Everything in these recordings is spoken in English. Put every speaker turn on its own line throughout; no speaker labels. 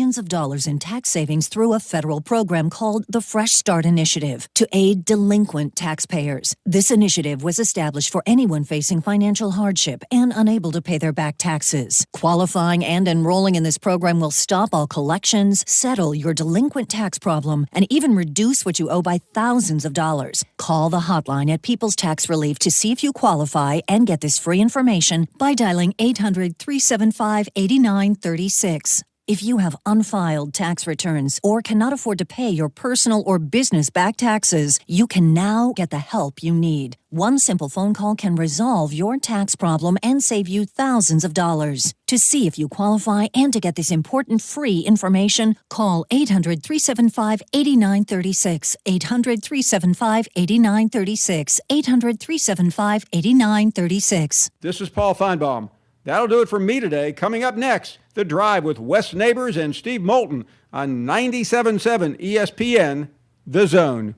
millions of dollars in tax savings through a federal program called the Fresh Start Initiative to aid delinquent taxpayers. This initiative was established for anyone facing financial hardship and unable to pay their back taxes. Qualifying and enrolling in this program will stop all collections, settle your delinquent tax problem, and even reduce what you owe by thousands of dollars. Call the hotline at People's Tax Relief to see if you qualify and get this free information by dialing 800-375-8936. If you have unfiled tax returns or cannot afford to pay your personal or business back taxes, you can now get the help you need. One simple phone call can resolve your tax problem and save you thousands of dollars. To see if you qualify and to get this important free information, call 800-375-8936, 800-375-8936, 800-375-8936.
This is Paul Feinbaum. That'll do it for me today. Coming up next, The Drive with Wes Neighbors and Steve Moulton on 97.7 ESPN, The Zone.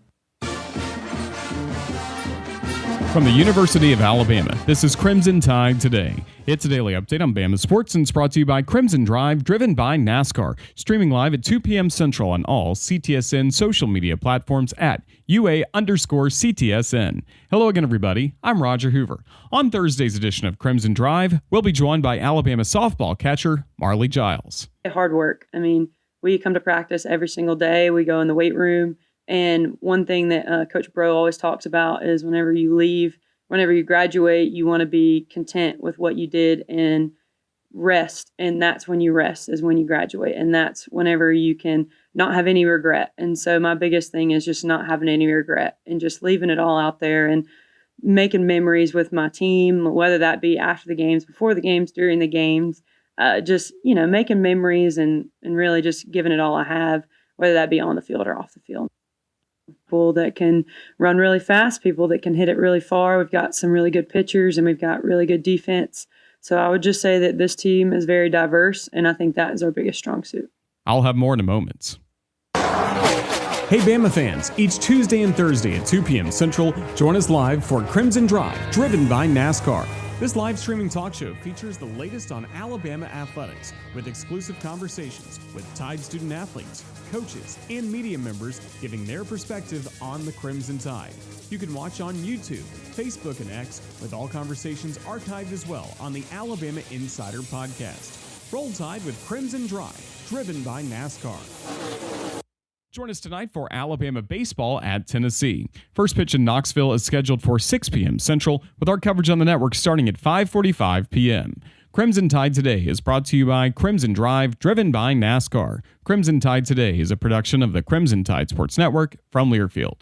From the University of Alabama, this is Crimson Tide Today. It's a daily update on Bama sports and it's brought to you by Crimson Drive, driven by NASCAR. Streaming live at 2 p.m. Central on all CTSN social media platforms at UA_CTSN. Hello again, everybody. I'm Roger Hoover. On Thursday's edition of Crimson Drive, we'll be joined by Alabama softball catcher Marley Giles.
Hard work. I mean, we come to practice every single day. We go in the weight room. And one thing that Coach Bro always talks about is whenever you leave, whenever you graduate, you want to be content with what you did and rest. And that's when you rest, is when you graduate. And that's whenever you can not have any regret. And so my biggest thing is just not having any regret and just leaving it all out there and making memories with my team, whether that be after the games, before the games, during the games, just, making memories and really just giving it all I have, whether that be on the field or off the field. People that can run really fast, people that can hit it really far. We've got some really good pitchers and we've got really good defense. So I would just say that this team is very diverse, and I think that is our biggest strong suit.
I'll have more in a moment. Hey, Bama fans, each Tuesday and Thursday at 2 p.m. Central, join us live for Crimson Drive, driven by NASCAR. This live streaming talk show features the latest on Alabama athletics with exclusive conversations with Tide student athletes, coaches, and media members giving their perspective on the Crimson Tide. You can watch on YouTube, Facebook, and X, with all conversations archived as well on the Alabama Insider podcast. Roll Tide with Crimson Drive, driven by NASCAR. Join us tonight for Alabama baseball at Tennessee. First pitch in Knoxville is scheduled for 6 p.m. Central, with our coverage on the network starting at 5:45 p.m. Crimson Tide Today is brought to you by Crimson Drive, driven by NASCAR. Crimson Tide Today is a production of the Crimson Tide Sports Network from Learfield.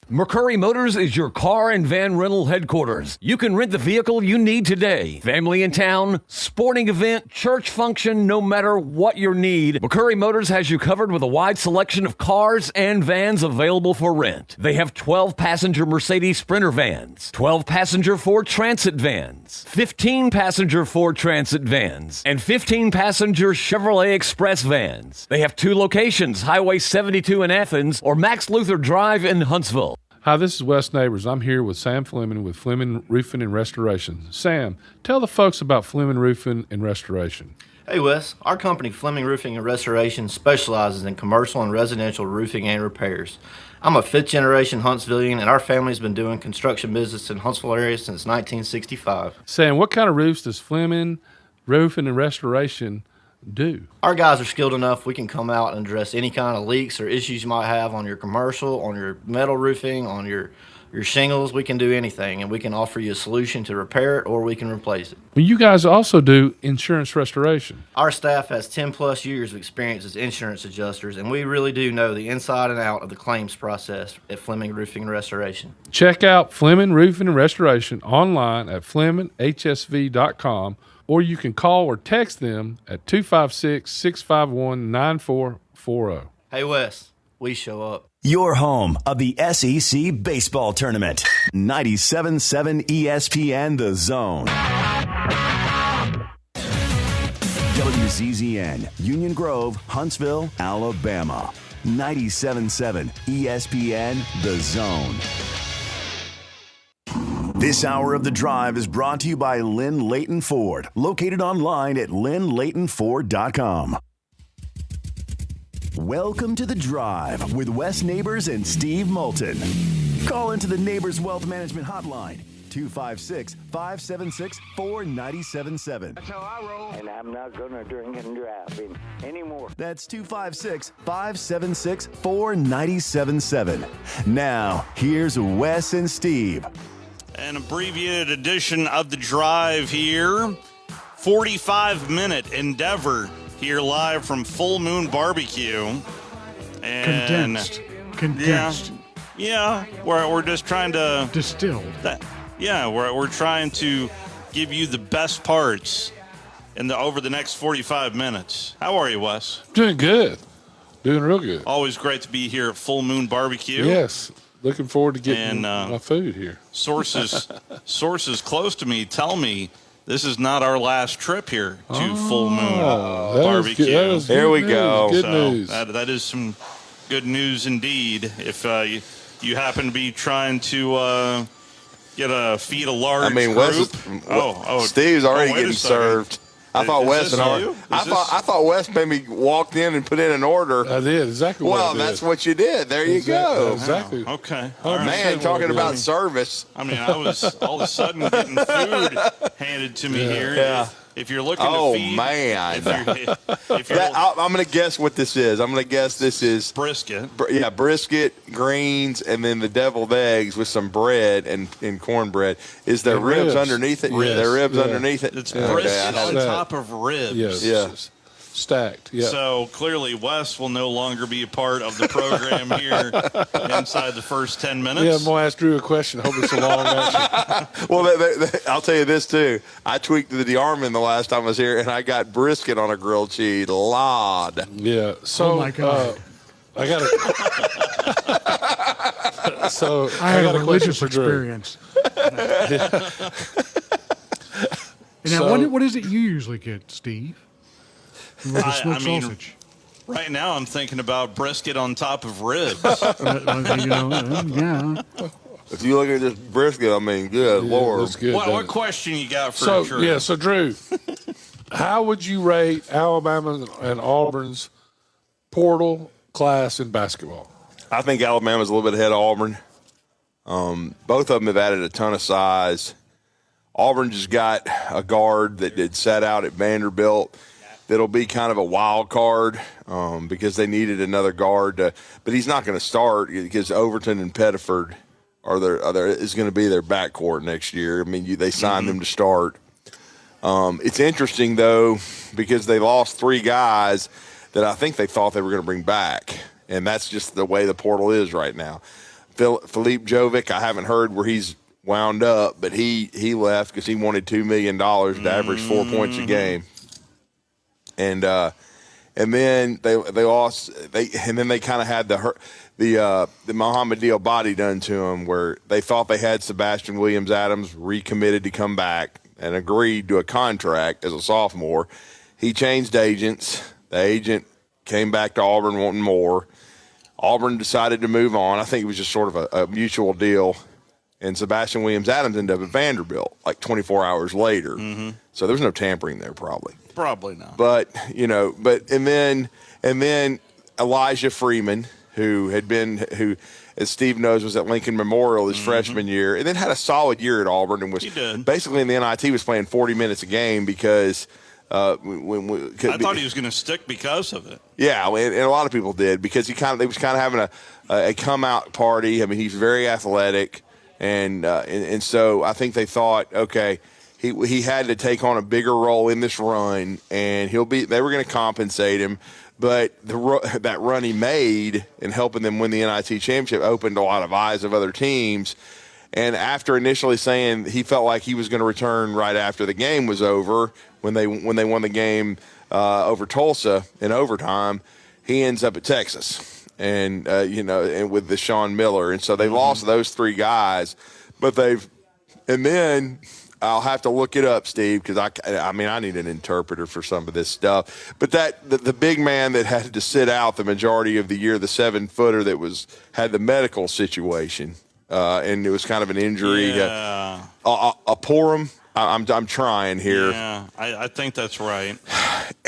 McCurry Motors is your car and van rental headquarters. You can rent the vehicle you need today. Family in town, sporting event, church function, no matter what your need, McCurry Motors has you covered with a wide selection of cars and vans available for rent. They have 12-passenger Mercedes Sprinter vans, 12-passenger Ford Transit vans, 15-passenger Ford Transit vans, and 15-passenger Chevrolet Express vans. They have 2 locations, Highway 72 in Athens or Max Luther Drive in Huntsville.
Hi, this is Wes Neighbors. I'm here with Sam Fleming with Fleming Roofing and Restoration. Sam, tell the folks about Fleming Roofing and Restoration.
Hey, Wes. Our company, Fleming Roofing and Restoration, specializes in commercial and residential roofing and repairs. I'm a 5th-generation Huntsvillian, and our family's been doing construction business in Huntsville area since 1965.
Sam, what kind of roofs does Fleming Roofing and Restoration do?
Our guys are skilled enough. We can come out and address any kind of leaks or issues you might have on your commercial, on your metal roofing, on your shingles. We can do anything, and we can offer you a solution to repair it or we can replace it.
Well, you guys also do insurance restoration.
Our staff has 10-plus years of experience as insurance adjusters, and we really do know the inside and out of the claims process at Fleming Roofing and Restoration. Check
out Fleming Roofing and Restoration online at FlemingHSV.com, or you can call or text them at 256-651-9440.
Hey, Wes, we show up.
Your home of the SEC Baseball Tournament. 97.7 ESPN The Zone. WZZN, Union Grove, Huntsville, Alabama. 97.7 ESPN The Zone. This hour of The Drive is brought to you by Lynn Leighton Ford, located online at lynnleightonford.com. Welcome to The Drive with Wes Neighbors and Steve Moulton. Call into the Neighbors Wealth Management Hotline, 256-576-4977.
That's how I roll. And I'm not going to drink and drive anymore.
That's 256-576-4977. Now, here's Wes and Steve.
An abbreviated edition of The Drive here. 45-minute endeavor here live from Full Moon Barbecue. And
Condensed.
Yeah, we're just trying to...
Distilled.
We're trying to give you the best parts over the next 45 minutes. How are you, Wes?
Doing good. Doing real good.
Always great to be here at Full Moon Barbecue.
Yes. Looking forward to getting my food here.
Sources close to me tell me this is not our last trip here to Full Moon Barbecue.
Here we go.
Good news.
That is some good news indeed. If you happen to be trying to feed a large group.
Steve's already getting served. I thought Wes maybe walked in and put in an order.
I did exactly.
Well, that's what you did. There you go.
Exactly.
Oh, okay.
Man, talking about service.
I mean, I was all of a sudden getting food handed to me here.
Yeah.
If you're looking to feed,
man!
if you're
I'm going to guess what this is. I'm going to guess this is
brisket.
Brisket, greens, and then the deviled eggs with some bread and cornbread. Is there ribs underneath it?
Yes.
There are ribs underneath it.
It's brisket on top of ribs.
Yes.
Yeah.
Stacked. Yeah.
So clearly, Wes will no longer be a part of the program here inside the first 10 minutes.
Yeah, I'm going to ask Drew a question. Hope it's a long answer.
Well, I'll tell you this, too. I tweaked the Armin the last time I was here, and I got brisket on a grilled cheese. Lord.
Yeah. So,
Oh, my God.
I got a... So,
I had
got
a religious
question for Drew.
experience. And now, what is it you usually get, Steve? With the smoked sausage.
Right now I'm thinking about brisket on top of ribs.
Yeah.
If you look at this brisket, I mean, good Lord.
That's good.
What question you got for Drew?
Yeah, so Drew, how would you rate Alabama and Auburn's portal class in basketball?
I think Alabama's a little bit ahead of Auburn. Both of them have added a ton of size. Auburn just got a guard that sat out at Vanderbilt. That'll be kind of a wild card because they needed another guard. But he's not going to start because Overton and Pettiford is going to be their backcourt next year. I mean, they signed them to start. It's interesting, though, because they lost three guys that I think they thought they were going to bring back. And that's just the way the portal is right now. Philippe Jovic, I haven't heard where he's wound up, but he left because he wanted $2 million to average 4 points a game. And then they lost. And then they kind of had the Mohamed Diabate done to them, where they thought they had Sebastian Williams-Adams recommitted to come back and agreed to a contract as a sophomore. He changed agents. The agent came back to Auburn wanting more. Auburn decided to move on. I think it was just sort of a mutual deal. And Sebastian Williams-Adams ended up at Vanderbilt like 24 hours later. Mm-hmm. So there was no tampering there, probably.
Probably not.
But and then Elijah Freeman, who, as Steve knows, was at Lincoln Memorial his freshman year, and then had a solid year at Auburn and was basically in the NIT was playing 40 minutes a game because I
thought he was going to stick because of it.
Yeah, and a lot of people did because they was kind of having a come out party. I mean, he's very athletic, and so I think they thought, okay, he had to take on a bigger role in this run, and they were going to compensate him. But that run he made in helping them win the NIT championship opened a lot of eyes of other teams. And after initially saying he felt like he was going to return right after the game was over, when they won the game over Tulsa in overtime, he ends up at Texas, and with the Sean Miller, and so they lost those three guys, but and then I'll have to look it up, Steve, because I need an interpreter for some of this stuff. But the big man that had to sit out the majority of the year, the 7-footer that had the medical situation. And it was kind of an injury.
Yeah.
Aporum, I'm trying here.
Yeah, I think that's right.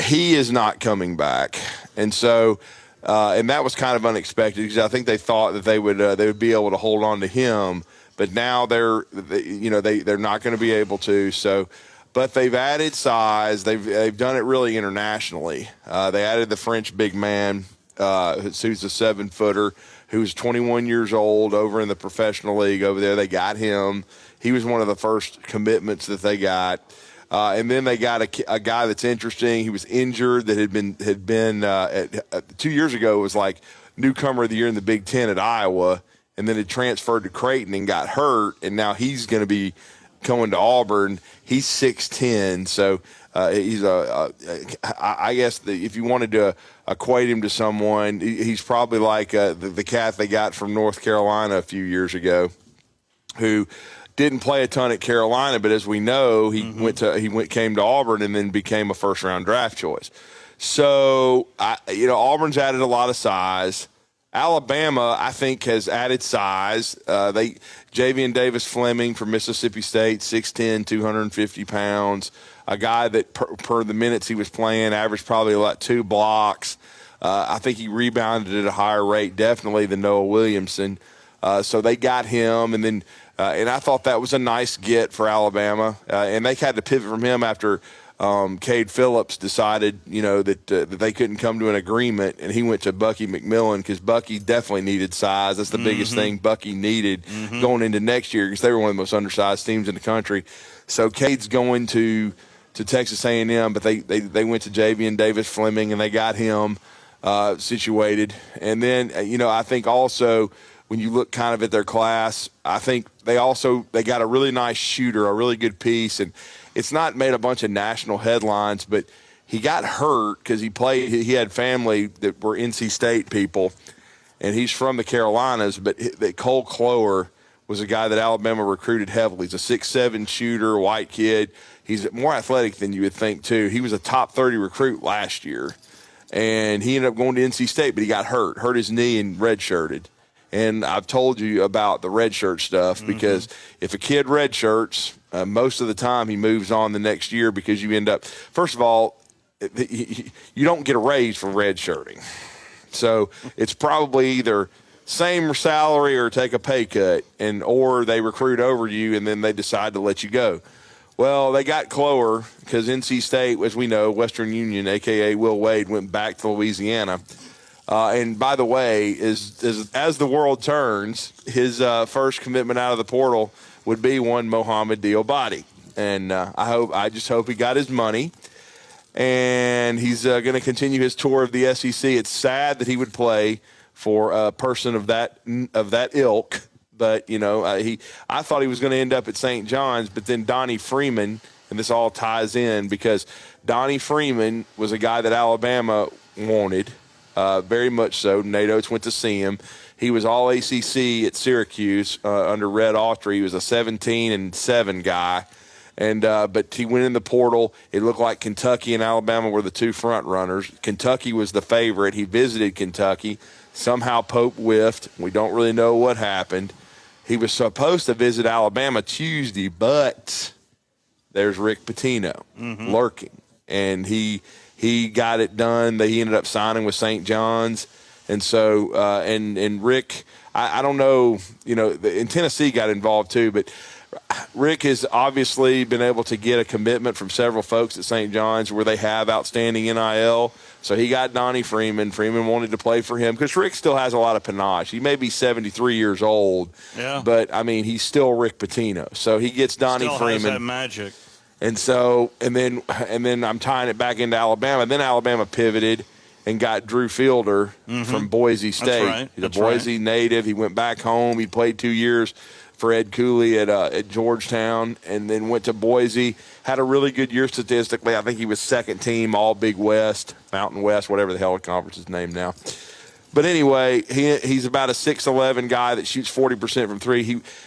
He is not coming back. And so And that was kind of unexpected because I think they thought that they would be able to hold on to him, but now they're not going to be able to. So, but they've added size. They've done it really internationally. They added the French big man, who's a 7-footer, who's 21 years old over in the professional league over there. They got him. He was one of the first commitments that they got. And then they got a guy that's interesting. He was injured that had been 2 years ago, was like newcomer of the year in the Big Ten at Iowa, and then had transferred to Creighton and got hurt, and now he's going to be coming to Auburn. He's 6'10", so he's I guess if you wanted to equate him to someone, he's probably like the cat they got from North Carolina a few years ago, who didn't play a ton at Carolina, but as we know, he came to Auburn and then became a first-round draft choice. So Auburn's added a lot of size. Alabama, I think, has added size. Javian Davis Fleming from Mississippi State, 6'10", 250 pounds, a guy that per the minutes he was playing averaged probably like 2 blocks. I think he rebounded at a higher rate, definitely, than Noah Williamson. So they got him, and then and I thought that was a nice get for Alabama. And they had to pivot from him after Cade Phillips decided, that they couldn't come to an agreement, and he went to Bucky McMillan because Bucky definitely needed size. That's the biggest thing Bucky needed going into next year because they were one of the most undersized teams in the country. So Cade's going to Texas A&M, but they went to Javian Davis Fleming, and they got him situated. And then, I think also when you look kind of at their class, I think they got a really nice shooter, a really good piece, and it's not made a bunch of national headlines, but he got hurt because he had family that were NC State people, and he's from the Carolinas, but Cole Clower was a guy that Alabama recruited heavily. He's a 6'7" shooter, white kid. He's more athletic than you would think, too. He was a top 30 recruit last year, and he ended up going to NC State, but he got hurt his knee and redshirted. And I've told you about the redshirt stuff because if a kid redshirts, most of the time he moves on the next year because you end up, first of all, you don't get a raise for redshirting. So it's probably either same salary or take a pay cut, or they recruit over you and then they decide to let you go. Well, they got Clower because NC State, as we know, Western Union, a.k.a. Will Wade, went back to Louisiana. And by the way, as the world turns, his first commitment out of the portal would be one Mohamed Diobati. And I just hope he got his money. And he's going to continue his tour of the SEC. It's sad that he would play for a person of that ilk. But, I thought he was going to end up at St. John's, but then Donnie Freeman, and this all ties in because Donnie Freeman was a guy that Alabama wanted. Very much so. Nate Oates went to see him. He was all ACC at Syracuse under Red Autry. He was a 17-7 guy, but he went in the portal. It looked like Kentucky and Alabama were the two front runners. Kentucky was the favorite. He visited Kentucky. Somehow Pope whiffed. We don't really know what happened. He was supposed to visit Alabama Tuesday, but there's Rick Pitino lurking, and he got it done. He ended up signing with St. John's. And so, and Rick, I don't know, and Tennessee got involved too, but Rick has obviously been able to get a commitment from several folks at St. John's where they have outstanding NIL. So he got Donnie Freeman. Freeman wanted to play for him because Rick still has a lot of panache. He may be 73 years old, but, he's still Rick Pitino. So he gets Donnie Freeman. Still has that magic. And so, and then I'm tying it back into Alabama. Then Alabama pivoted and got Drew Fielder from Boise State.
That's right.
He's a Boise native. He went back home. He played 2 years for Ed Cooley at Georgetown, and then went to Boise. Had a really good year statistically. I think he was second team All Big West, Mountain West, whatever the hell the conference is named now. But anyway, he's about a 6'11" guy that shoots 40% from three.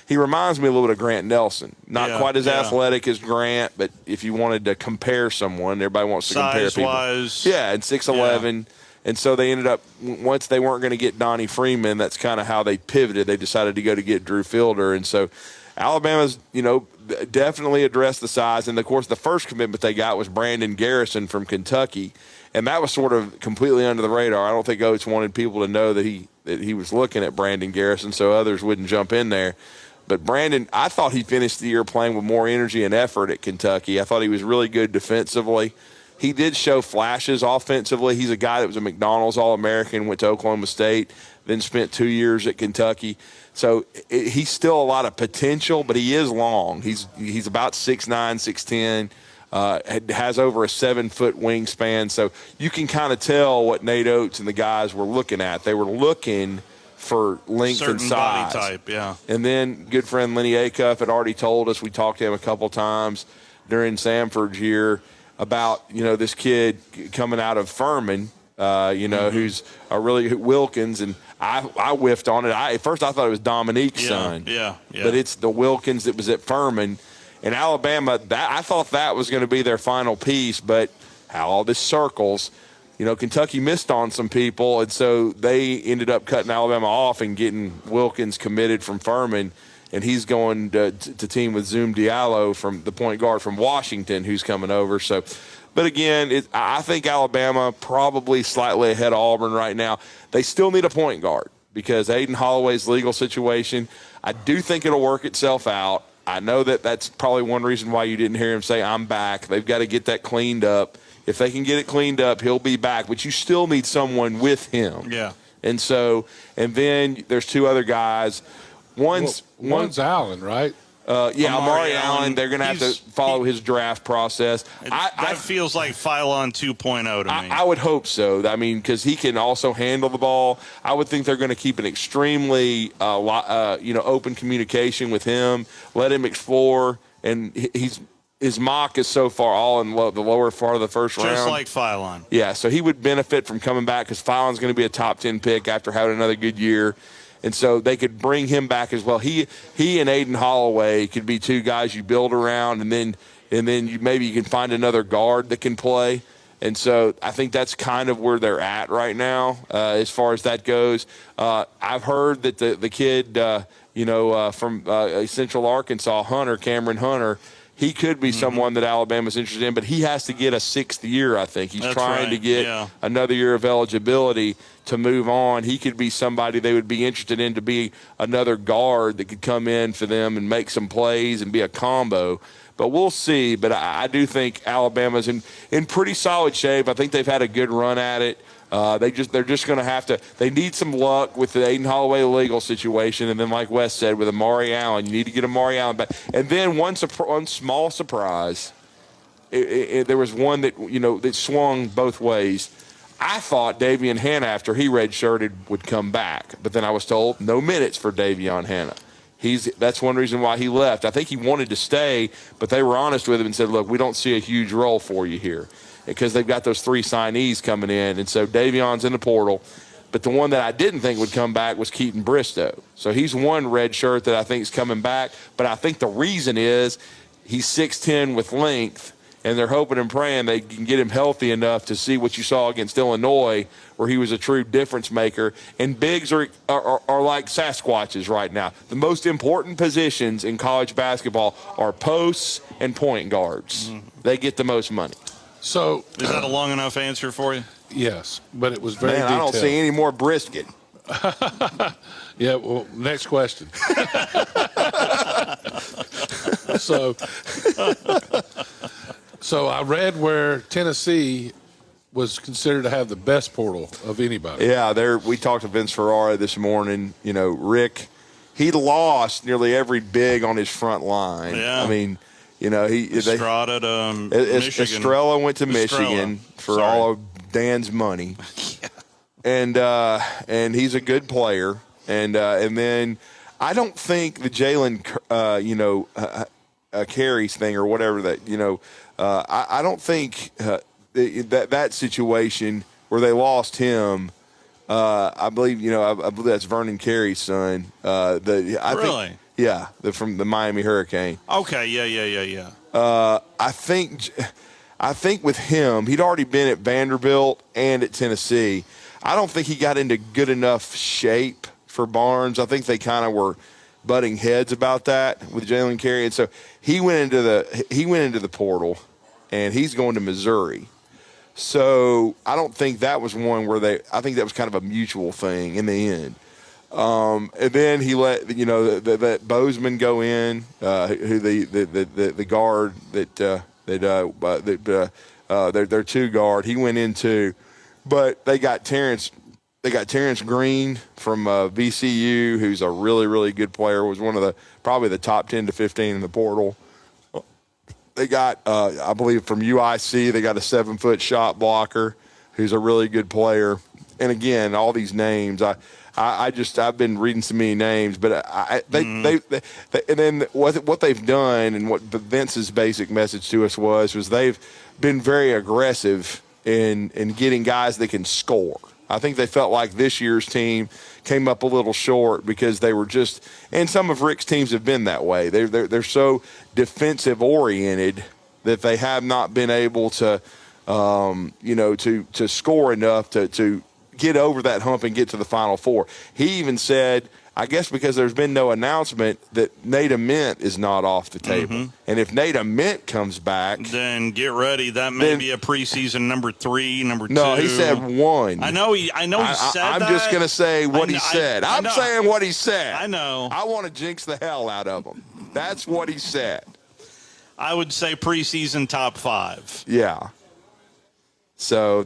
He reminds me a little bit of Grant Nelson. Not quite as athletic as Grant, but if you wanted to compare someone, everybody wants to compare people.
Size-wise.
Yeah, and 6'11". Yeah. And so they ended up, once they weren't going to get Donnie Freeman, that's kind of how they pivoted. They decided to go to get Drew Fielder. And so Alabama's, definitely addressed the size. And, of course, the first commitment they got was Brandon Garrison from Kentucky. And that was sort of completely under the radar. I don't think Oates wanted people to know that he was looking at Brandon Garrison so others wouldn't jump in there. But Brandon, I thought he finished the year playing with more energy and effort at Kentucky. I thought he was really good defensively. He did show flashes offensively. He's a guy that was a McDonald's All-American, went to Oklahoma State, then spent 2 years at Kentucky. So he's still a lot of potential, but he is long. He's about 6'9", 6'10", has over a 7-foot wingspan. So you can kind of tell what Nate Oates and the guys were looking at. They were looking for length
certain
and size.
Body type, yeah.
And then good friend Lenny Acuff had already told us, we talked to him a couple times during Samford's year, about, this kid coming out of Furman, who's a really Wilkins, and I whiffed on it. At first I thought it was Dominique's son.
Yeah.
But it's the Wilkins that was at Furman. And Alabama, I thought that was going to be their final piece, but how all this circles, Kentucky missed on some people, and so they ended up cutting Alabama off and getting Wilkins committed from Furman. And he's going to team with Zoom Diallo, from the point guard from Washington, who's coming over. So, but again, I think Alabama probably slightly ahead of Auburn right now. They still need a point guard because Aiden Holloway's legal situation, I do think it'll work itself out. I know that's probably one reason why you didn't hear him say, I'm back. They've got to get that cleaned up. If they can get it cleaned up, he'll be back. But you still need someone with him.
Yeah.
And then there's two other guys. One's
Allen, right?
Amari Allen. They're going to have to follow his draft process.
That feels like Phylon 2.0 to me.
I would hope so. I mean, because he can also handle the ball. I would think they're going to keep an extremely open communication with him, let him explore, and his mock is so far all in the lower part of the first round.
Just like Phylon.
Yeah, so he would benefit from coming back because Phylon's going to be a top 10 pick after having another good year. And so they could bring him back as well. He and Aiden Holloway could be two guys you build around, and then maybe you can find another guard that can play. And so I think that's kind of where they're at right now as far as that goes. I've heard that the kid, from Central Arkansas, Cameron Hunter, he could be someone that Alabama's interested in, but he has to get a 6th year, I think. He's trying to get another year of eligibility to move on. He could be somebody they would be interested in to be another guard that could come in for them and make some plays and be a combo. But we'll see. But I do think Alabama's in pretty solid shape. I think they've had a good run at it. They're just going to have to – they need some luck with the Aiden Holloway legal situation. And then, like Wes said, with Amari Allen, you need to get Amari Allen back. And then one small surprise, there was one that, that swung both ways. I thought Davion Hannah, after he redshirted, would come back. But then I was told no minutes for Davion Hannah. That's one reason why he left. I think he wanted to stay, but they were honest with him and said, look, we don't see a huge role for you here, because they've got those 3 signees coming in. And so Davion's in the portal. But the one that I didn't think would come back was Keaton Bristow. So he's one red shirt that I think is coming back. But I think the reason is he's 6'10" with length, and they're hoping and praying they can get him healthy enough to see what you saw against Illinois, where he was a true difference maker. And bigs are like Sasquatches right now. The most important positions in college basketball are posts and point guards. They get the most money.
So
is that a long enough answer for you?
Yes, but it was very detailed.
I don't see any more brisket.
Yeah, well, next question. So I read where Tennessee was considered to have the best portal of anybody.
Yeah, we talked to Vince Ferrara this morning. Rick, he lost nearly every big on his front line.
Yeah.
I mean,
Estrada to Michigan.
Estrella went to Michigan for all of Dan's money. Yeah. And he's a good player. And then I don't think the Jalen, Carey's thing or whatever that, I don't think that situation where they lost him, I believe that's Vernon Carey's son.
Really?
Yeah, from the Miami Hurricane.
Okay, yeah.
I think with him, he'd already been at Vanderbilt and at Tennessee. I don't think he got into good enough shape for Barnes. I think they kind of were butting heads about that with Jalen Carey, and so he went into the portal, and he's going to Missouri. So I don't think that was one where I think that was kind of a mutual thing in the end. And then he let that Bozeman go in, who the guard their two guard. He went in too, but they got Terrence Green from VCU, who's a really, really good player. Was one of probably the top 10 to 15 in the portal. They got, I believe, from UIC, they got a 7-foot shot blocker who's a really good player. And again, all these names, I've been reading so many names, but they and then what they've done and what Vince's basic message to us was they've been very aggressive in getting guys that can score. I think they felt like this year's team came up a little short because they were just, and some of Rick's teams have been that way. They're so defensive oriented that they have not been able to, to score enough to get over that hump and get to the Final Four. He even said, I guess because there's been no announcement, that Nate Ament is not off the table. Mm-hmm. And if Nate Ament comes back,
then get ready. That may be a preseason number 3, number 2.
No, he said 1.
I know he said
I'm
that.
just going to say what he said. I'm saying what he said.
I know.
I want to jinx the hell out of him. That's what he said.
I would say preseason top 5.
Yeah. So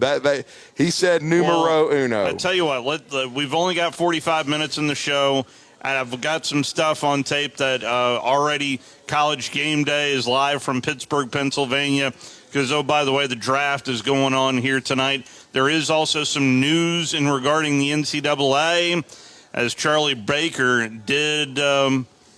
he said numero uno.
I tell you what, we've only got 45 minutes in the show, and I've got some stuff on tape that already College Game Day is live from Pittsburgh, Pennsylvania, because, oh, by the way, the draft is going on here tonight. There is also some news regarding the NCAA, as Charlie Baker did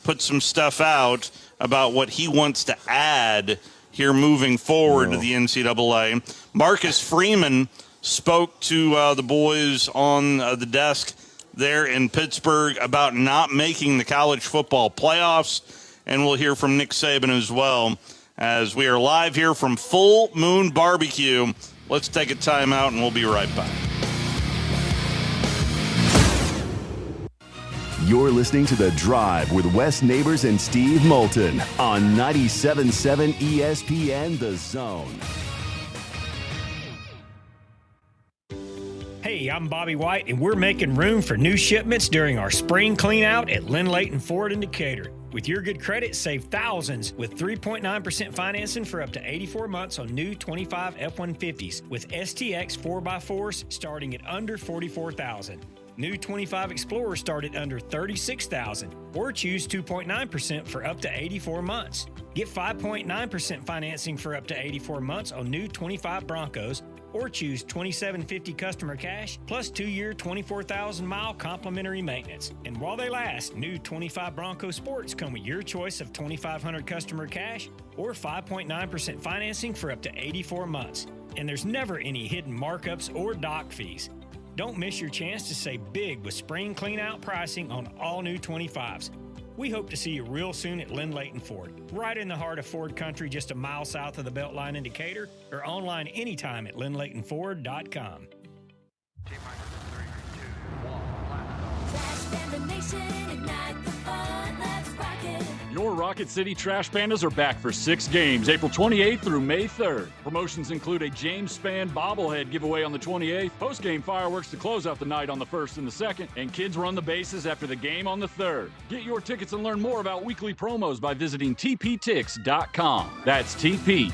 put some stuff out about what he wants to add here moving forward to the NCAA. Marcus Freeman spoke to the boys on the desk there in Pittsburgh about not making the college football playoffs, and we'll hear from Nick Saban as well, as we are live here from Full Moon Barbecue. Let's take a timeout, and we'll be right back.
You're listening to The Drive with Wes Neighbors and Steve Moulton on 97.7 ESPN The Zone.
Hey, I'm Bobby White, and we're making room for new shipments during our spring clean out at Lynn Layton Ford in Decatur. With your good credit, save thousands with 3.9% financing for up to 84 months on new 25 F-150s with STX 4x4s starting at under $44,000. New 25 Explorers start at under $36,000, or choose 2.9% for up to 84 months. Get 5.9% financing for up to 84 months on new 25 Broncos, or choose $2,750 customer cash plus 2-year 24,000-mile complimentary maintenance. And while they last, new 25 Bronco Sports come with your choice of $2,500 customer cash or 5.9% financing for up to 84 months. And there's never any hidden markups or dock fees. Don't miss your chance to save big with spring clean-out pricing on all new 25s. We hope to see you real soon at Lynn Layton Ford, right in the heart of Ford country, just a mile south of the Beltline in Decatur, or online anytime at lynnlaytonford.com.
Your Rocket City Trash Pandas are back for 6 games, April 28th through May 3rd. Promotions include a James Spann bobblehead giveaway on the 28th, post-game fireworks to close out the night on the 1st and the 2nd, and kids run the bases after the game on the 3rd. Get your tickets and learn more about weekly promos by visiting tptix.com. That's tptix.com.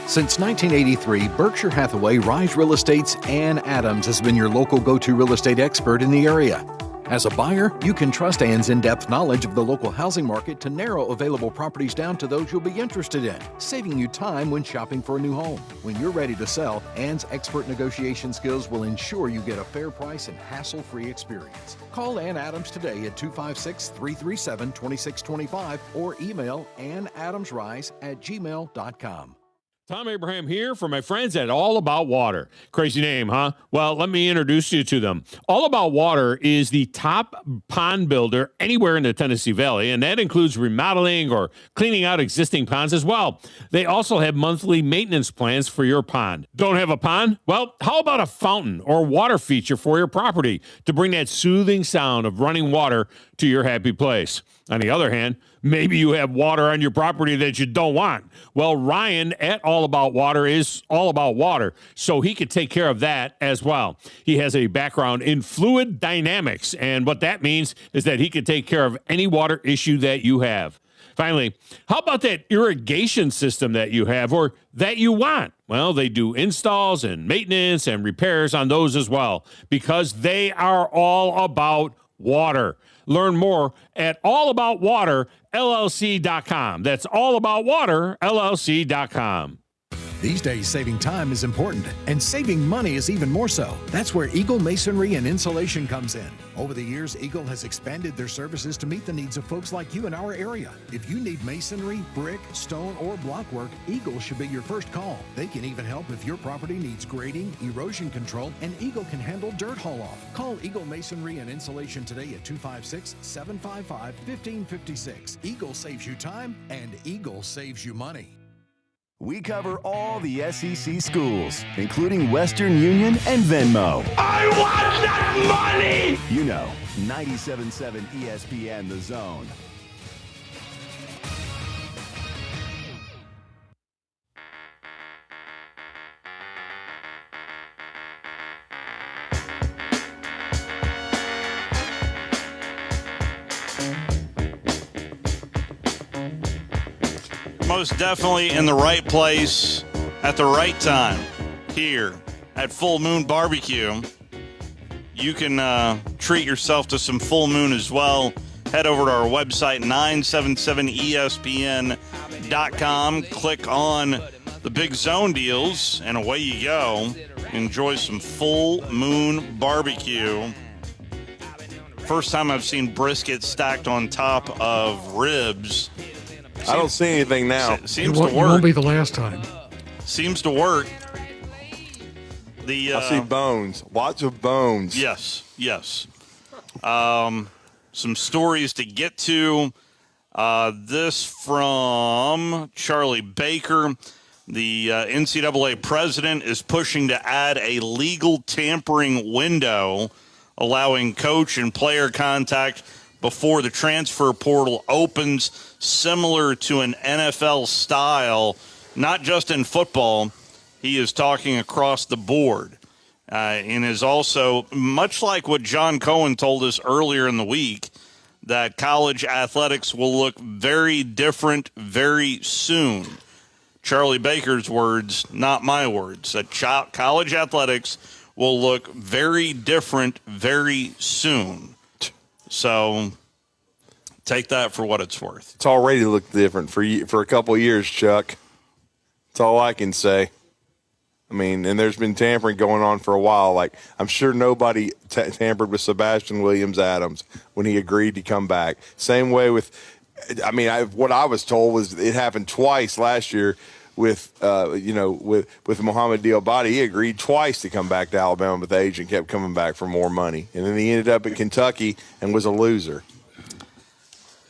Since 1983, Berkshire Hathaway Rise Real Estate's Ann Adams has been your local go-to real estate expert in the area. As a buyer, you can trust Ann's in-depth knowledge of the local housing market to narrow available properties down to those you'll be interested in, saving you time when shopping for a new home. When you're ready to sell, Ann's expert negotiation skills will ensure you get a fair price and hassle-free experience. Call Ann Adams today at 256-337-2625 or email annadamsrise@gmail.com.
Tom Abraham here for my friends at All About Water. Crazy name, huh? Well, let me introduce you to them. All About Water is the top pond builder anywhere in the Tennessee Valley, and that includes remodeling or cleaning out existing ponds as well. They also have monthly maintenance plans for your pond. Don't have a pond? Well, how about a fountain or water feature for your property to bring that soothing sound of running water to your happy place? On the other hand, maybe you have water on your property that you don't want. Well, Ryan at All About Water is all about water, so he could take care of that as well. He has a background in fluid dynamics, and what that means is that he can take care of any water issue that you have. Finally, how about that irrigation system that you have or that you want? Well, they do installs and maintenance and repairs on those as well because they are all about water. Learn more at allaboutwaterllc.com. That's allaboutwaterllc.com.
These days, saving time is important, and saving money is even more so. That's where Eagle Masonry and Insulation comes in. Over the years, Eagle has expanded their services to meet the needs of folks like you in our area. If you need masonry, brick, stone, or block work, Eagle should be your first call. They can even help if your property needs grading, erosion control, and Eagle can handle dirt haul-off. Call Eagle Masonry and Insulation today at 256-755-1556. Eagle saves you time, and Eagle saves you money.
We cover all the SEC schools, including Western Union and Venmo. I want that money! You know, 97.7 ESPN The Zone.
Most definitely in the right place at the right time here at Full Moon Barbecue. You can treat yourself to some Full Moon as well. Head over to our website, 977ESPN.com. Click on the Big Zone deals, and away you go. Enjoy some Full Moon Barbecue. First time I've seen brisket stacked on top of ribs.
I don't see anything now.
Seems to work.
It won't be the last time.
Seems to work.
I see bones. Lots of bones.
Yes. Some stories to get to. This from Charlie Baker. The NCAA president is pushing to add a legal tampering window, allowing coach and player contact before the transfer portal opens, similar to an NFL style, not just in football. He is talking across the board and is also, much like what John Cohen told us earlier in the week, that college athletics will look very different very soon. Charlie Baker's words, not my words, that college athletics will look very different very soon. So take that for what it's worth.
It's already looked different for a couple of years, Chuck. That's all I can say. I mean, and there's been tampering going on for a while. Like, I'm sure nobody tampered with Sebastian Williams-Adams when he agreed to come back. Same way with, what I was told was it happened twice last year with Mohamed Diabate. He agreed twice to come back to Alabama, but the agent kept coming back for more money. And then he ended up at Kentucky and was a loser.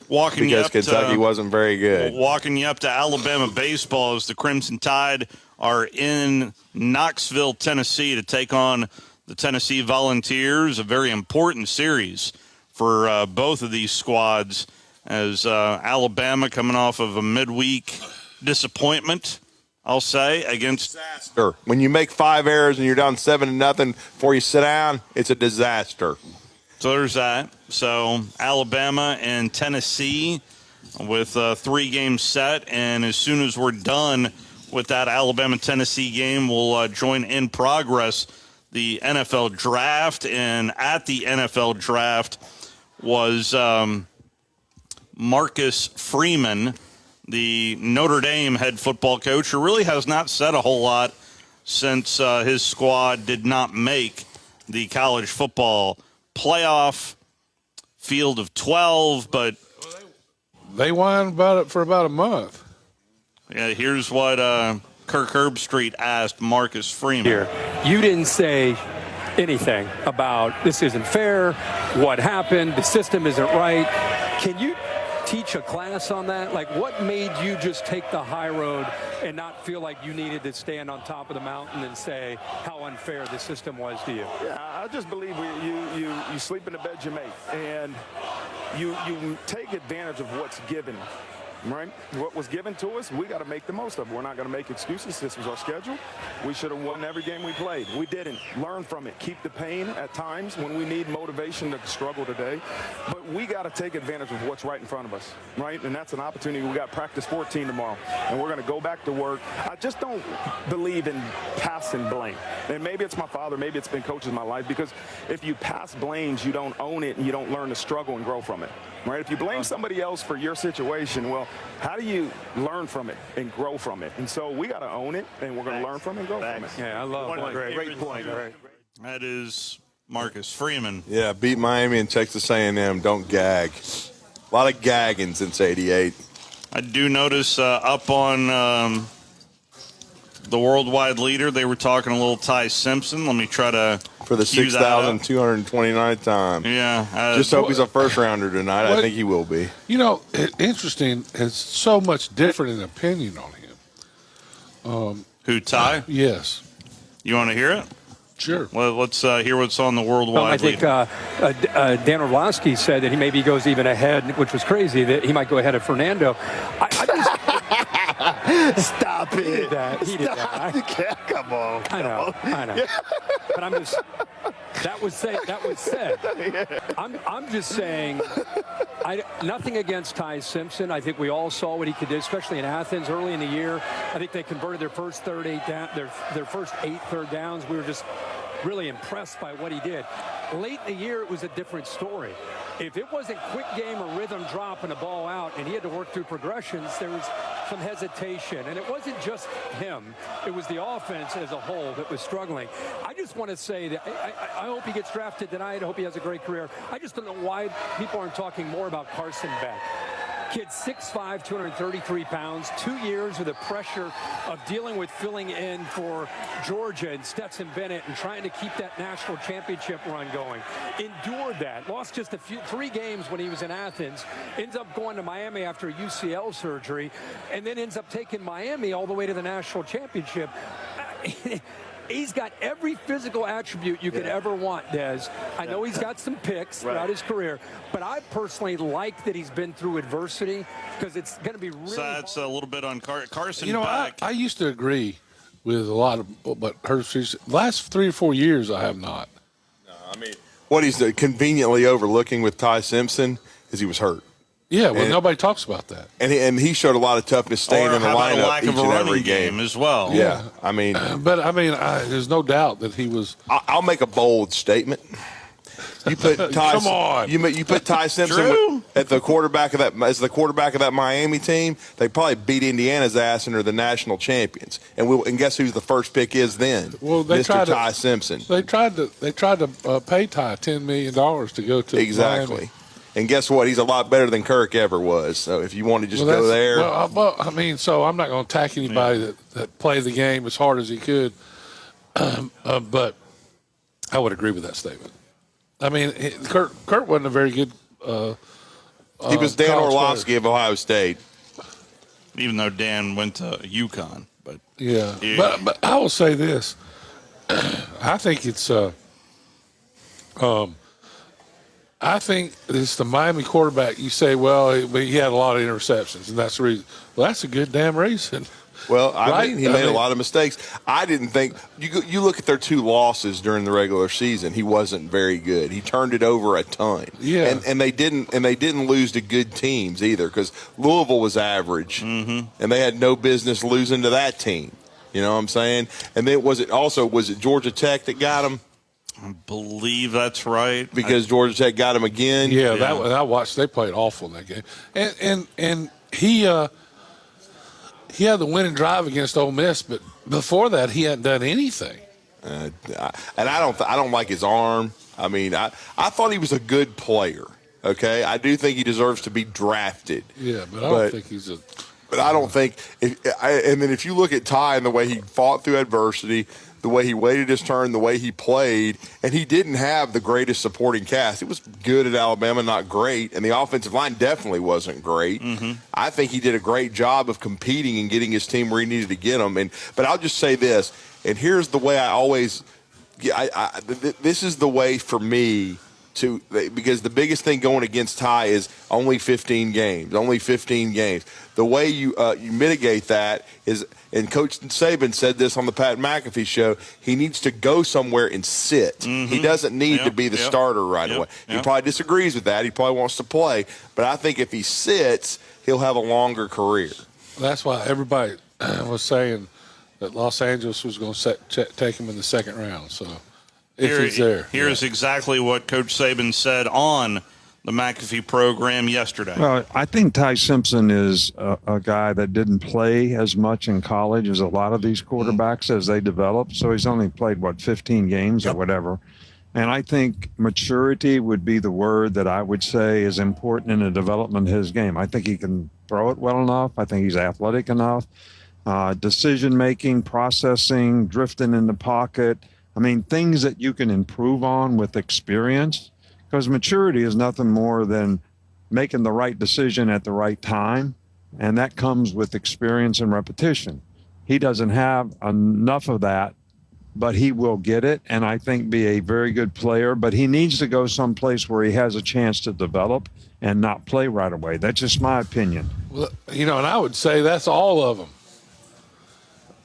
Because Kentucky wasn't very good.
Walking you up to Alabama baseball as the Crimson Tide are in Knoxville, Tennessee to take on the Tennessee Volunteers, a very important series for both of these squads as Alabama coming off of a midweek disappointment, I'll say, against
disaster. When you make 5 errors and you're down 7-0 before you sit down, it's a disaster.
So there's that. So Alabama and Tennessee with a 3-game set, and as soon as we're done with that Alabama-Tennessee game, we'll join In Progress the NFL draft. And at the NFL draft was Marcus Freeman, the Notre Dame head football coach, who really has not said a whole lot since his squad did not make the college football playoff field of 12, but
they whined about it for about a month.
Yeah, here's what Kirk Herbstreit asked Marcus Freeman.
Here, you didn't say anything about this isn't fair, what happened, the system isn't right. Can you teach a class on that? Like, what made you just take the high road and not feel like you needed to stand on top of the mountain and say how unfair the system was to you?
Yeah, I just believe you sleep in the bed you make, and you take advantage of what's given. Right? What was given to us, we got to make the most of it. We're not going to make excuses. This was our schedule. We should have won every game we played. We didn't. Learn from it. Keep the pain at times when we need motivation to struggle today. But we got to take advantage of what's right in front of us, right? And that's an opportunity. We got practice 14 tomorrow, and we're going to go back to work. I just don't believe in passing blame. And maybe it's my father, maybe it's been coaches in my life, because if you pass blames, you don't own it, and you don't learn to struggle and grow from it. Right? If you blame somebody else for your situation, well, how do you learn from it and grow from it? And so we got to own it, and we're going to learn from it and grow from it.
Yeah, I love it.
Great point. All right.
That is Marcus Freeman.
Yeah, beat Miami and Texas A&M. Don't gag. A lot of gagging since '88.
I do notice up on the worldwide leader, they were talking a little Ty Simpson. Let me try to
for the 6,229th time.
Yeah.
Just hope he's a first rounder tonight. I think he will be.
You know, interesting. It's so much different in opinion on him.
Who, Ty?
Yes.
You want to hear it?
Sure.
Well, let's hear what's on the worldwide
I think Dan Orlovsky said that he maybe goes even ahead, which was crazy, that he might go ahead of Fernando.
Stop it.
He did that. He did that.
Come on.
I know. But I'm just, that was said. I'm just saying, nothing against Ty Simpson. I think we all saw what he could do, especially in Athens early in the year. I think they converted their first their first 8 third downs. We were just really impressed by what he did. Late in the year, it was a different story. If it wasn't quick game or rhythm drop and a ball out and he had to work through progressions, there was some hesitation. And it wasn't just him. It was the offense as a whole that was struggling. I just want to say that I hope he gets drafted tonight. I hope he has a great career. I just don't know why people aren't talking more about Carson Beck. Kid 6'5", 233 pounds, 2 years of the pressure of dealing with filling in for Georgia and Stetson Bennett and trying to keep that national championship run going. Endured that. Lost just 3 games when he was in Athens. Ends up going to Miami after a UCL surgery, and then ends up taking Miami all the way to the national championship. He's got every physical attribute you could ever want, Des. I know he's got some picks throughout his career, but I personally like that he's been through adversity because it's going to be really
So that's a little bit on Carson.
You know,
Beck.
I used to agree with a lot of, but Herbstreit, last 3 or 4 years I have not.
No, I mean, what he's conveniently overlooking with Ty Simpson is he was hurt.
Yeah, well, nobody talks about that.
And he showed a lot of toughness staying in the lineup
lack
each
of a
and
running
every
game as well.
Yeah, I mean,
there's no doubt that he was.
I'll make a bold statement. You put Ty.
Come on.
You put Ty Simpson at the quarterback of that Miami team. They probably beat Indiana's ass and are the national champions. And guess who the first pick is then?
Well,
Mr. Ty Simpson.
They tried to pay Ty $10 million to go to
exactly.
Miami.
And guess what? He's a lot better than Kirk ever was. So if you want to just go there.
Well, I mean, so I'm not going to attack anybody that played the game as hard as he could. But I would agree with that statement. I mean, Kirk wasn't a very good
he was Dan Orlovsky of Ohio State.
Even though Dan went to UConn. But
yeah. But I will say this. I think it's I think it's the Miami quarterback. You say, well, he had a lot of interceptions, and that's the reason. Well, that's a good damn reason.
Well, I mean, he made a lot of mistakes. I didn't think you look at their 2 losses during the regular season. He wasn't very good. He turned it over a ton.
Yeah,
and they didn't lose to good teams either because Louisville was average, and they had no business losing to that team. You know what I'm saying? And then was it Georgia Tech that got him?
I believe that's right.
Because Georgia Tech got him again.
Yeah, I watched. They played awful in that game, and he had the winning drive against Ole Miss, but before that he hadn't done anything.
And I don't like his arm. I mean, I thought he was a good player. Okay, I do think he deserves to be drafted.
Yeah, but I don't think he's a.
But I don't think and then if you look at Ty and the way he fought through adversity, the way he waited his turn, the way he played, and he didn't have the greatest supporting cast. It was good at Alabama, not great, and the offensive line definitely wasn't great. Mm-hmm. I think he did a great job of competing and getting his team where he needed to get them. But I'll just say this, and here's the way I always this is the way for me because the biggest thing going against Ty is only 15 games. The way you mitigate that is, and Coach Saban said this on the Pat McAfee show, he needs to go somewhere and sit. Mm-hmm. He doesn't need to be the starter right away. He probably disagrees with that. He probably wants to play. But I think if he sits, he'll have a longer career.
That's why everybody was saying that Los Angeles was going to take him in the second round. So if he's there.
Here's exactly what Coach Saban said on the McAfee program yesterday.
Well, I think Ty Simpson is a guy that didn't play as much in college as a lot of these quarterbacks as they develop. So he's only played, 15 games or whatever. And I think maturity would be the word that I would say is important in the development of his game. I think he can throw it well enough. I think he's athletic enough. Decision-making, processing, drifting in the pocket. I mean, things that you can improve on with experience. Because maturity is nothing more than making the right decision at the right time, and that comes with experience and repetition. He doesn't have enough of that, but he will get it, and I think be a very good player. But he needs to go someplace where he has a chance to develop and not play right away. That's just my opinion.
Well, and I would say that's all of them.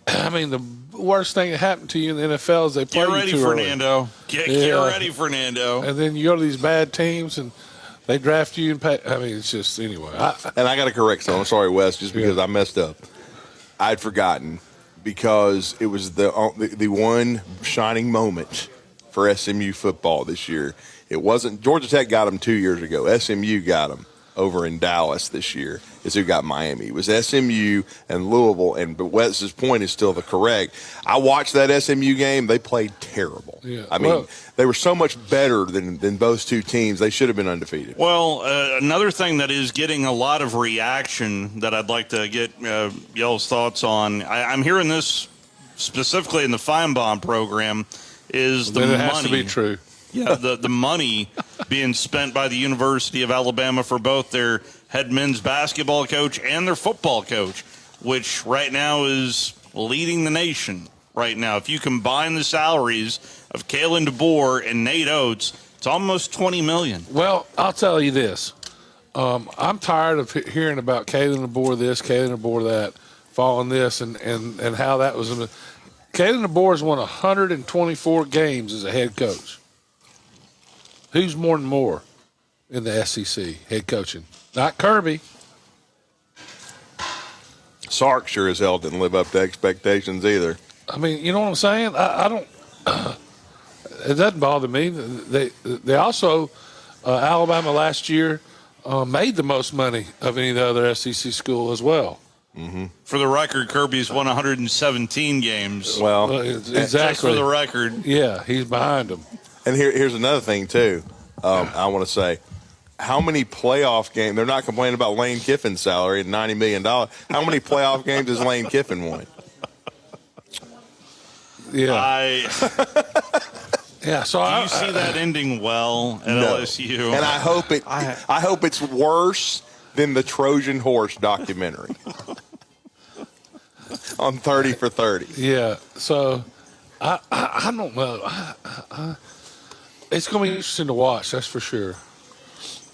I mean, the worst thing that happened to you in the NFL is they play you too early.
Get ready, Fernando.
And then you go to these bad teams and they draft you and pay. I mean, it's just anyway.
And I got to correct something. I'm sorry, Wes, just because I messed up. I'd forgotten because it was the one shining moment for SMU football this year. It wasn't Georgia Tech got them 2 years ago. SMU got them over in Dallas this year. Is who got Miami. It was SMU and Louisville, but Wes's point is still the correct. I watched that SMU game. They played terrible.
Yeah.
I mean, they were so much better than both two teams. They should have been undefeated.
Well, another thing that is getting a lot of reaction that I'd like to get y'all's thoughts on, I'm hearing this specifically in the Feinbaum program, is the money.
It has to be true.
Yeah, the money being spent by the University of Alabama for both their head men's basketball coach and their football coach, which right now is leading the nation right now. If you combine the salaries of Kalen DeBoer and Nate Oates, it's almost $20 million.
Well, I'll tell you this. I'm tired of hearing about Kalen DeBoer this, Kalen DeBoer that, following this, and how that was. Kalen DeBoer has won 124 games as a head coach. Who's more than more in the SEC head coaching? Not Kirby.
Sark sure as hell didn't live up to expectations either.
I mean, you know what I'm saying? I don't. It doesn't bother me. They also Alabama last year made the most money of any of the other SEC school as well.
Mm-hmm.
For the record, Kirby's won 117 games.
Well,
exactly.
Just for the record.
Yeah, he's behind them.
And here's another thing, too, I want to say. How many playoff games – they're not complaining about Lane Kiffin's salary at $90 million. How many playoff games has Lane Kiffin won?
Yeah. Yeah, so
do you see that ending well at LSU?
And I hope it's worse than the Trojan Horse documentary on 30 for 30.
Yeah, so I don't know. It's going to be interesting to watch, that's for sure.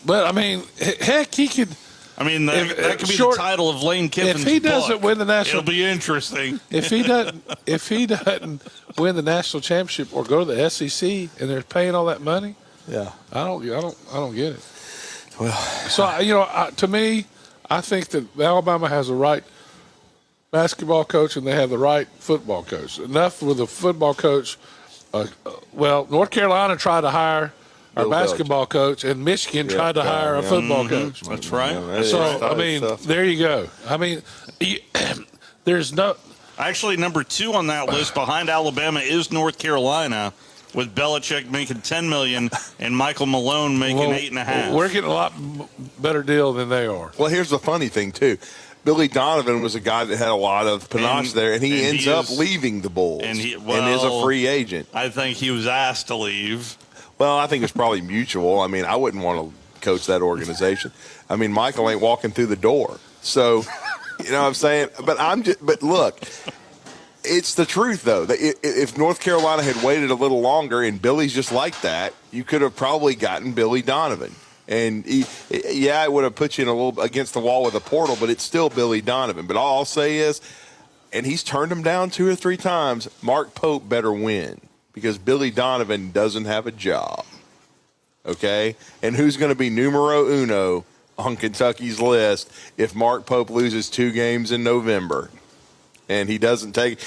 But, I mean, heck, he could –
I mean, that could be the title of Lane Kiffin's
If he doesn't win the national –
it'll be interesting.
If he doesn't win the national championship or go to the SEC and they're paying all that money,
yeah,
I don't get it.
Well,
so to me, I think that Alabama has the right basketball coach and they have the right football coach. Enough with the football coach. North Carolina tried to hire our basketball coach, and Michigan tried to hire a football coach.
That's right.
I mean, there you go. I mean, there's no.
Actually, number 2 on that list behind Alabama is North Carolina, with Belichick making $10 million and Michael Malone making $8.5 million.
We're getting a lot better deal than they are.
Well, here's the funny thing too. Billy Donovan was a guy that had a lot of panache there, and he ends up leaving the Bulls and is a free agent.
I think he was asked to leave.
Well, I think it's probably mutual. I mean, I wouldn't want to coach that organization. I mean, Michael ain't walking through the door. So, you know what I'm saying? But look, it's the truth, though. If North Carolina had waited a little longer and Billy's just like that, you could have probably gotten Billy Donovan. And it would have put you in a little against the wall with a portal, but it's still Billy Donovan. But all I'll say is, and he's turned him down 2 or 3 times, Mark Pope better win because Billy Donovan doesn't have a job. Okay? And who's going to be numero uno on Kentucky's list if Mark Pope loses 2 games in November? And if he doesn't take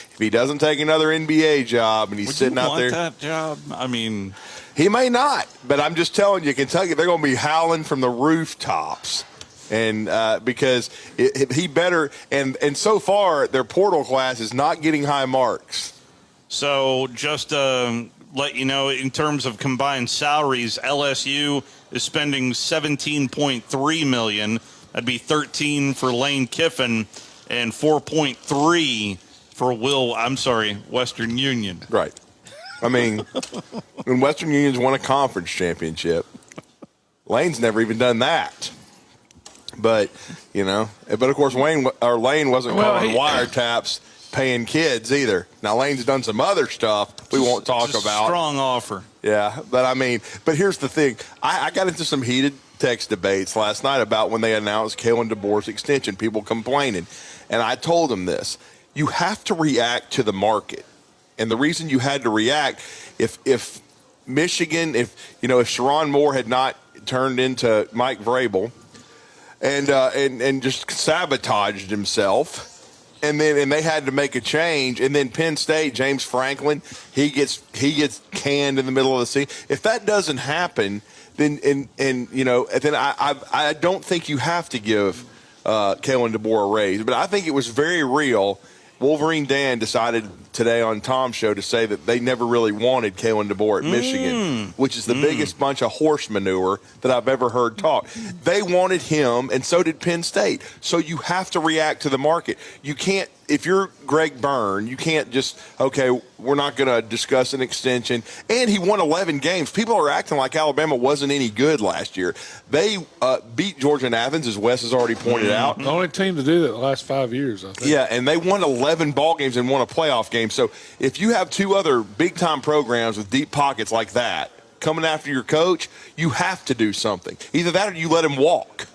another NBA job and he's sitting out there.
That job? I mean,
he may not, but I'm just telling you, Kentucky, they're going to be howling from the rooftops. And because he better, and so far their portal class is not getting high marks.
So just let you know, in terms of combined salaries, LSU is spending $17.3 million. That'd be 13 for Lane Kiffin and 4.3 for Western Union.
Right. I mean, when Western Union's won a conference championship, Lane's never even done that. But, of course, Lane wasn't calling wiretaps paying kids either. Now, Lane's done some other stuff we won't talk about.
Strong offer.
Yeah, but here's the thing. I got into some heated text debates last night about when they announced Kalen DeBoer's extension, people complaining. And I told them this. You have to react to the market. And the reason you had to react, if Michigan, if Sharon Moore had not turned into Mike Vrabel and just sabotaged himself, and they had to make a change, and then Penn State, James Franklin, he gets canned in the middle of the season. If that doesn't happen, then I don't think you have to give Kalen DeBoer a raise. But I think it was very real. Wolverine Dan decided today on Tom's show to say that they never really wanted Kalen DeBoer at Michigan, which is the biggest bunch of horse manure that I've ever heard talk. They wanted him, and so did Penn State. So you have to react to the market. You can't, if you're Greg Byrne, you can't just, okay, we're not going to discuss an extension. And he won 11 games. People are acting like Alabama wasn't any good last year. They beat Georgia and Athens, as Wes has already pointed out.
The only team to do that the last 5 years, I think.
Yeah, and they won 11 ball games and won a playoff game. So if you have 2 other big-time programs with deep pockets like that coming after your coach, you have to do something. Either that or you let him walk.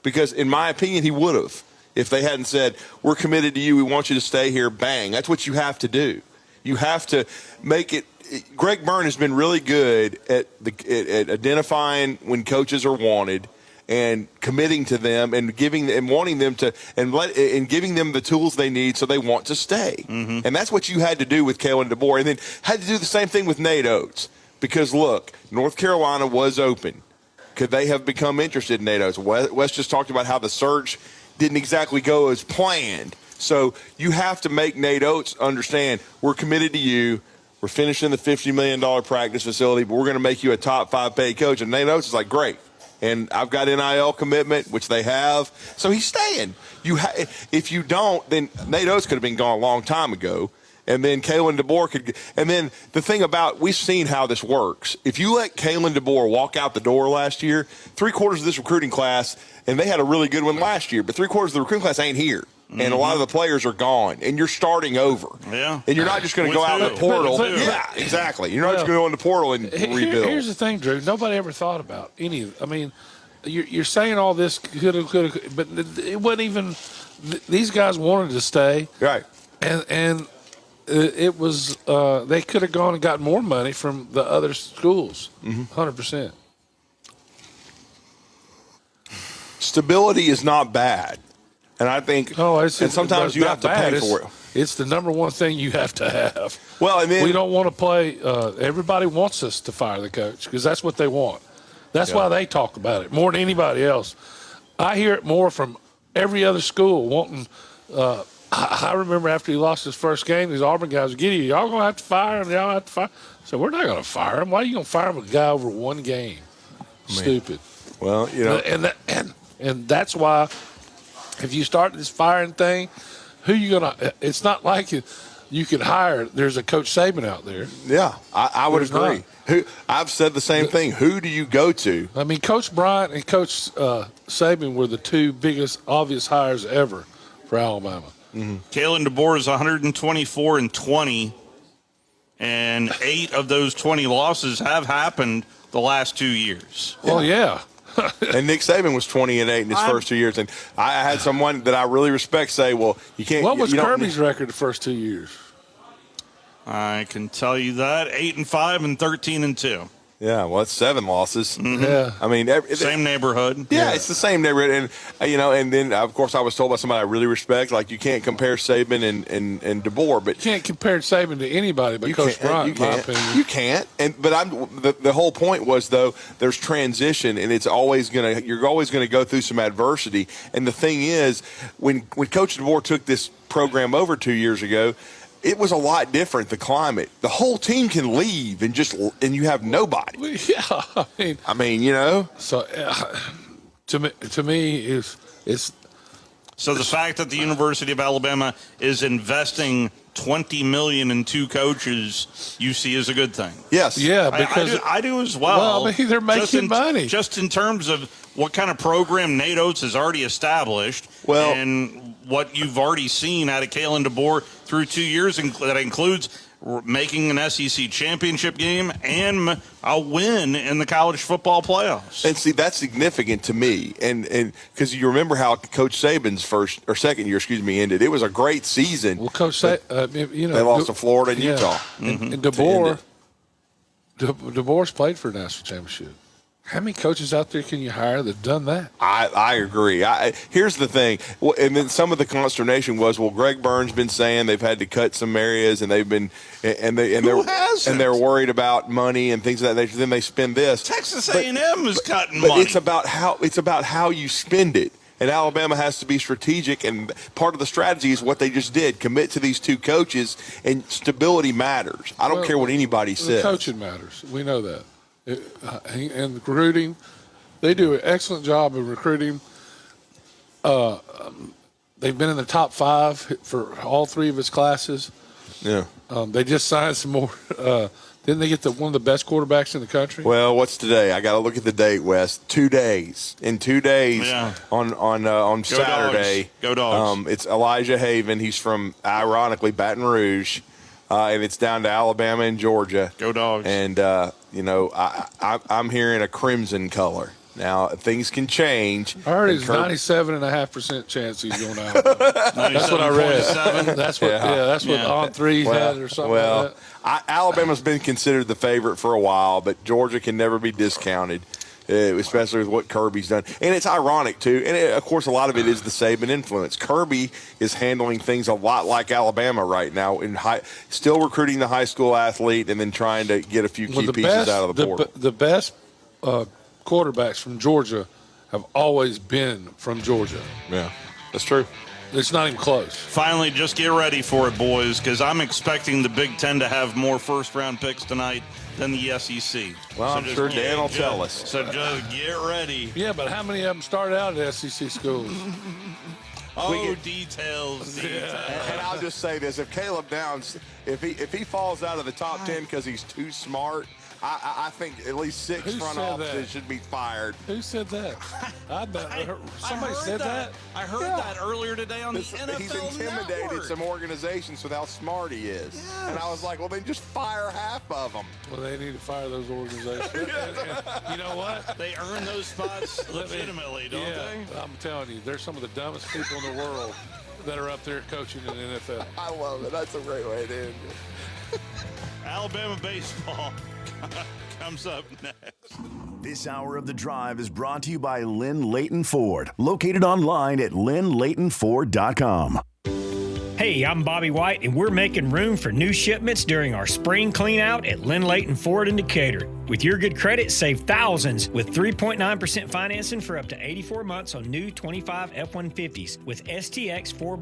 Because in my opinion, he would have. If they hadn't said, we're committed to you, we want you to stay here, bang. That's what you have to do. You have to make it. Greg Byrne has been really good at identifying when coaches are wanted and committing to them and giving and wanting them to and giving them the tools they need so they want to stay. And that's what you had to do with Kalen DeBoer, and then had to do the same thing with Nate Oates. Because look, North Carolina was open. Could they have become interested in Nate Oates? Wes just talked about how the search didn't exactly go as planned. So you have to make Nate Oates understand we're committed to you. We're finishing the $50 million practice facility, but we're going to make you a top 5 paid coach. And Nate Oates is like, great. And I've got NIL commitment, which they have. So he's staying. If you don't, then Nate Oates could have been gone a long time ago. And then Kalen DeBoer could – and then the thing about – we've seen how this works. If you let Kalen DeBoer walk out the door last year, 3/4 of this recruiting class – and they had a really good one last year, but 3/4 of the recruiting class ain't here. And a lot of the players are gone, and you're starting over.
Yeah.
And you're not just going to go out in the portal. Yeah, exactly. You're not just going to go in the portal and rebuild.
Here's the thing, Drew. Nobody ever thought about any of it. I mean, you're saying all this could have, but it wasn't even – these guys wanted to stay.
Right.
And it was they could have gone and got more money from the other schools, 100%.
Stability is not bad, and I think. And sometimes you have to pay for it.
It's the number one thing you have to have.
Well, and then
we don't want to play. Everybody wants us to fire the coach because that's what they want. That's why they talk about it more than anybody else. I hear it more from every other school wanting. I remember after he lost his first game, these Auburn guys would get you. Y'all gonna have to fire him. Y'all have to fire. So we're not gonna fire him. Why are you gonna fire him a guy over one game? Stupid.
Well,
and that's why if you start this firing thing, who you gonna? It's not like you could hire. There's a Coach Saban out there.
Yeah, I would agree. I've said the same thing. Who do you go to?
I mean, Coach Bryant and Coach Saban were the two biggest obvious hires ever for Alabama.
Mm-hmm.
Kalen DeBoer is 124-20, and 8 of those 20 losses have happened the last 2 years.
Well, yeah.
And Nick Saban was 20-8 in his first 2 years, and I had someone that I really respect say, "Well, you can't."
What was Kirby's record the first 2 years?
I can tell you that 8-5 and 13-2.
Yeah, well, it's 7 losses.
Mm-hmm.
Yeah,
I mean,
same neighborhood.
Yeah, it's the same neighborhood, and and then of course I was told by somebody I really respect, like you can't compare Saban and DeBoer, but
you can't compare Saban to anybody but Coach Bryant. In my opinion,
you can't. But the whole point was though, there's transition, and you're always gonna go through some adversity. And the thing is, when Coach DeBoer took this program over 2 years ago, it was a lot different, the climate. The whole team can leave and you have nobody.
Yeah,
I mean,
So to me, it's
so the fact that the University of Alabama is investing $20 million in 2 coaches, you see as a good thing.
Yes.
Yeah, because
I do as well.
Well, I mean, they're making money.
Just in terms of what kind of program Nate Oates has already established, and what you've already seen out of Kalen DeBoer through 2 years, that includes making an SEC championship game and a win in the college football playoffs.
And see, that's significant to me, and because you remember how Coach Saban's second year, ended. It was a great season.
Well, Coach
they lost to Florida and Utah.
And DeBoer's played for a national championship. How many coaches out there can you hire that done that?
I agree. Here's the thing, and then some of the consternation was, Greg Burns been saying they've had to cut some areas, and they've been and they're worried about money and things of that nature. Then they spend this.
Texas A&M is cutting
but
money.
It's about how you spend it. And Alabama has to be strategic, and part of the strategy is what they just did: commit to these 2 coaches, and stability matters. I don't care what anybody says.
Coaching matters. We know that. And recruiting, they do an excellent job of recruiting. They've been in the top 5 for all 3 of his classes.
Yeah.
They just signed some more. Didn't they get one of the best quarterbacks in the country?
Well, what's today? I got to look at the date, Wes. 2 days. In 2 days, on Saturday.
Go Dogs.
It's Elijah Haven. He's from, ironically, Baton Rouge. And it's down to Alabama and Georgia.
Go Dogs.
And, I'm hearing a crimson color. Now, things can change.
I heard it's 97.5% chance he's going to Alabama. That's what I read. That's what On 3 had or something like that.
Alabama's been considered the favorite for a while, but Georgia can never be discounted, especially with what Kirby's done. And it's ironic, too. And, of course, a lot of it is the Saban influence. Kirby is handling things a lot like Alabama right now, still recruiting the high school athlete and then trying to get a few key pieces out of the portal.
The best quarterbacks from Georgia have always been from Georgia.
Yeah, that's true.
It's not even close.
Finally, just get ready for it, boys, because I'm expecting the Big Ten to have more first-round picks tonight than the SEC.
Well, I'm sure Dan will tell us.
So just get ready.
Yeah, but how many of them started out at SEC schools?
Details.
And I'll just say this: if Caleb Downs, if he falls out of the top 10 because he's too smart, I think at least 6 front offices should be fired.
Who said that? Somebody said that.
I heard that earlier today on the NFL
He's intimidated
Network.
some organizations with how smart he is. Yes. And I was like, well, then just fire half of them.
Well, they need to fire those organizations. and you know what?
They earn those spots legitimately, don't they?
I'm telling you, they're some of the dumbest people in the world that are up there coaching in the NFL.
I love it. That's a great way to end it.
Alabama baseball comes up next.
This hour of The Drive is brought to you by Lynn Leighton Ford, located online at lynnleightonford.com.
Hey, I'm Bobby White, and we're making room for new shipments during our spring cleanout at Lynn Leighton Ford in Decatur. With your good credit, save thousands with 3.9% financing for up to 84 months on new 25 F-150s with STX 4x.